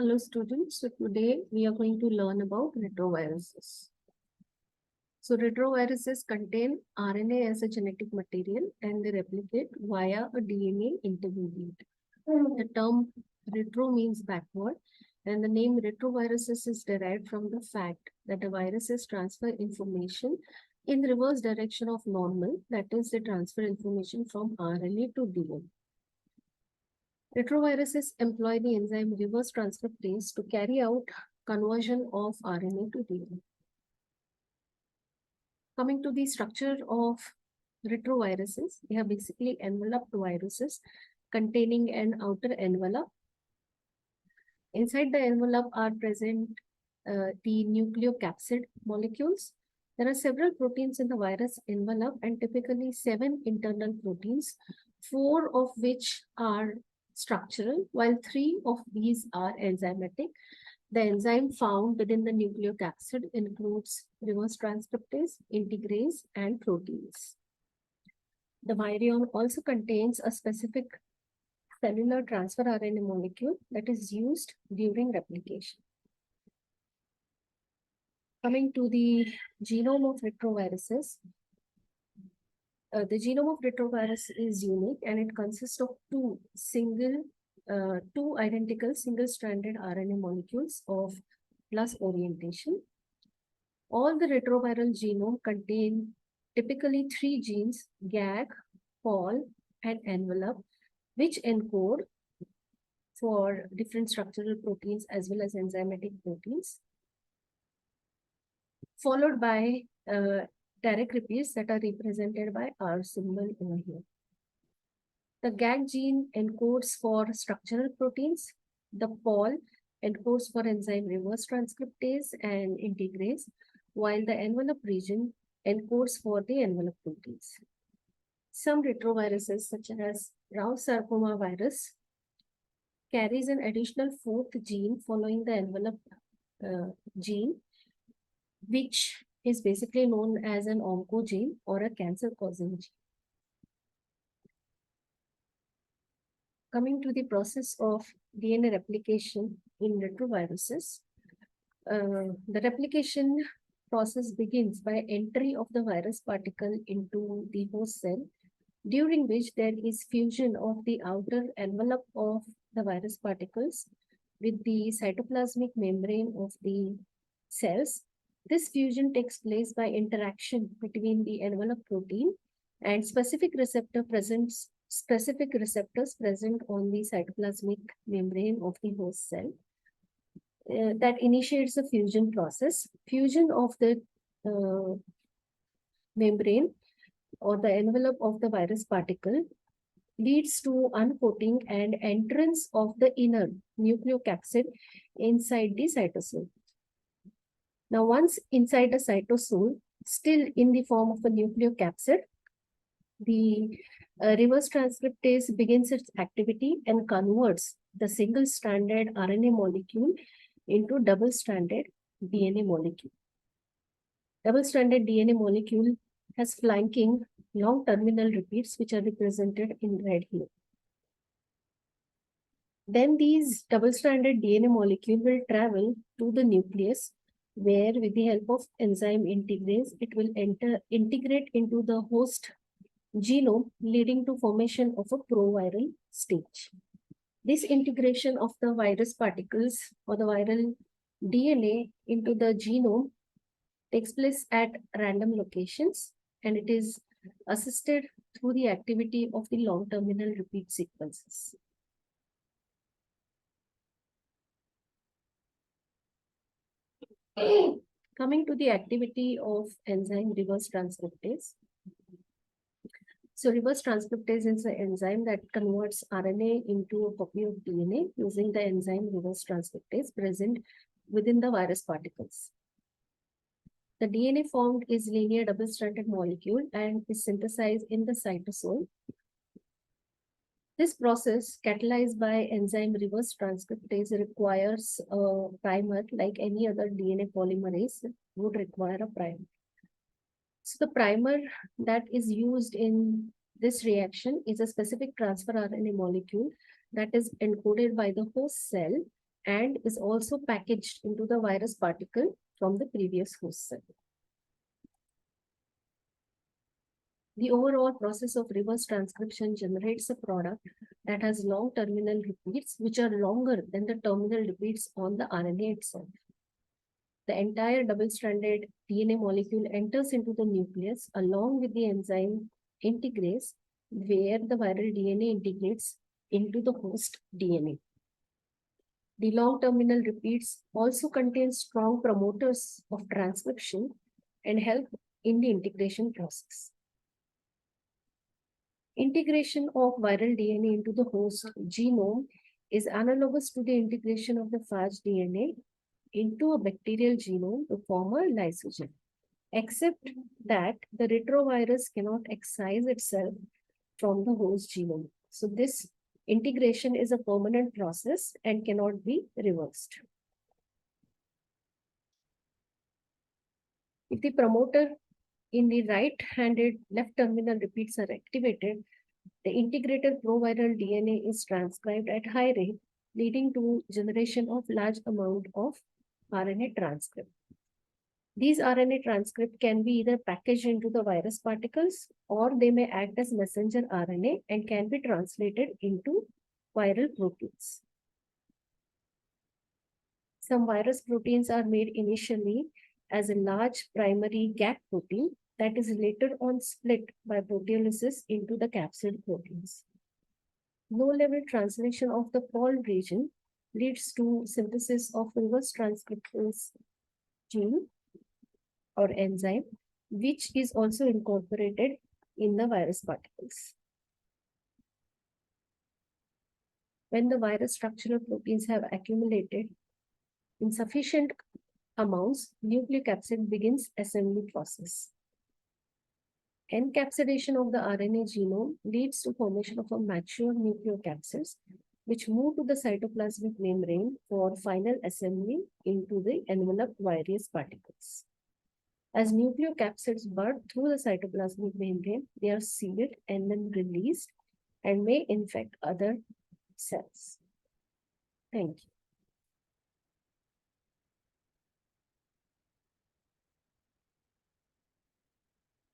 Hello students, so today we are going to learn about retroviruses. So retroviruses contain RNA as a genetic material and they replicate via a DNA intermediate. The term retro means backward and the name retroviruses is derived from the fact that the viruses transfer information in reverse direction of normal, that is they transfer information from RNA to DNA. Retroviruses employ the enzyme reverse transcriptase to carry out conversion of RNA to DNA. Coming to the structure of retroviruses, they are basically enveloped viruses containing an outer envelope. Inside the envelope are present the nucleocapsid molecules. There are several proteins in the virus envelope and typically 7 internal proteins, 4 of which are structural, while 3 of these are enzymatic. The enzyme found within the nucleocapsid includes reverse transcriptase, integrase, and protease. The virion also contains a specific cellular transfer RNA molecule that is used during replication. Coming to the genome of retroviruses, the genome of retrovirus is unique and it consists of two identical single-stranded RNA molecules of plus orientation. All the retroviral genome contain typically 3 genes, GAG, POL, and envelope, which encode for different structural proteins as well as enzymatic proteins, followed by direct repeats that are represented by R symbol over here. The GAG gene encodes for structural proteins. The POL encodes for enzyme reverse transcriptase and integrase, while the envelope region encodes for the envelope proteins. Some retroviruses, such as Rao sarcoma virus, carries an additional 4th gene following the envelope gene, which is basically known as an oncogene or a cancer-causing gene. Coming to the process of DNA replication in retroviruses, the replication process begins by entry of the virus particle into the host cell, during which there is fusion of the outer envelope of the virus particles with the cytoplasmic membrane of the cells. This fusion takes place by interaction between the envelope protein and specific receptors present on the cytoplasmic membrane of the host cell. That initiates the fusion process. Fusion of the membrane or the envelope of the virus particle leads to uncoating and entrance of the inner nucleocapsid inside the cytosol. Now, once inside the cytosol, still in the form of a nucleocapsid, the reverse transcriptase begins its activity and converts the single-stranded RNA molecule into double-stranded DNA molecule. Double-stranded DNA molecule has flanking long terminal repeats, which are represented in red here. Then these double-stranded DNA molecule will travel to the nucleus, where with the help of enzyme integrase, it will integrate into the host genome, leading to formation of a proviral stage. This integration of the virus particles or the viral DNA into the genome takes place at random locations, and it is assisted through the activity of the long terminal repeat sequences. Coming to the activity of enzyme reverse transcriptase. So reverse transcriptase is an enzyme that converts RNA into a copy of DNA using the enzyme reverse transcriptase present within the virus particles. The DNA formed is linear double-stranded molecule and is synthesized in the cytosol. This process, catalyzed by enzyme reverse transcriptase, requires a primer like any other DNA polymerase would require a primer. So the primer that is used in this reaction is a specific transfer RNA molecule that is encoded by the host cell and is also packaged into the virus particle from the previous host cell. The overall process of reverse transcription generates a product that has long terminal repeats, which are longer than the terminal repeats on the RNA itself. The entire double-stranded DNA molecule enters into the nucleus along with the enzyme integrase, where the viral DNA integrates into the host DNA. The long terminal repeats also contain strong promoters of transcription and help in the integration process. Integration of viral DNA into the host genome is analogous to the integration of the phage DNA into a bacterial genome to form a lysogen, except that the retrovirus cannot excise itself from the host genome. So this integration is a permanent process and cannot be reversed. If the promoter in the right-handed left terminal repeats are activated, the integrated proviral DNA is transcribed at high rate, leading to generation of large amount of RNA transcript. These RNA transcript can be either packaged into the virus particles or they may act as messenger RNA and can be translated into viral proteins. Some virus proteins are made initially as a large primary gap protein that is later on split by proteolysis into the capsid proteins. Low-level translation of the Pol region leads to synthesis of reverse transcriptase gene or enzyme, which is also incorporated in the virus particles. When the virus structural proteins have accumulated in sufficient amounts, nucleocapsid begins assembly process. Encapsulation of the RNA genome leads to formation of a mature nucleocapsids, which move to the cytoplasmic membrane for final assembly into the enveloped virus particles. As nucleocapsids bud through the cytoplasmic membrane, they are sealed and then released and may infect other cells. Thank you.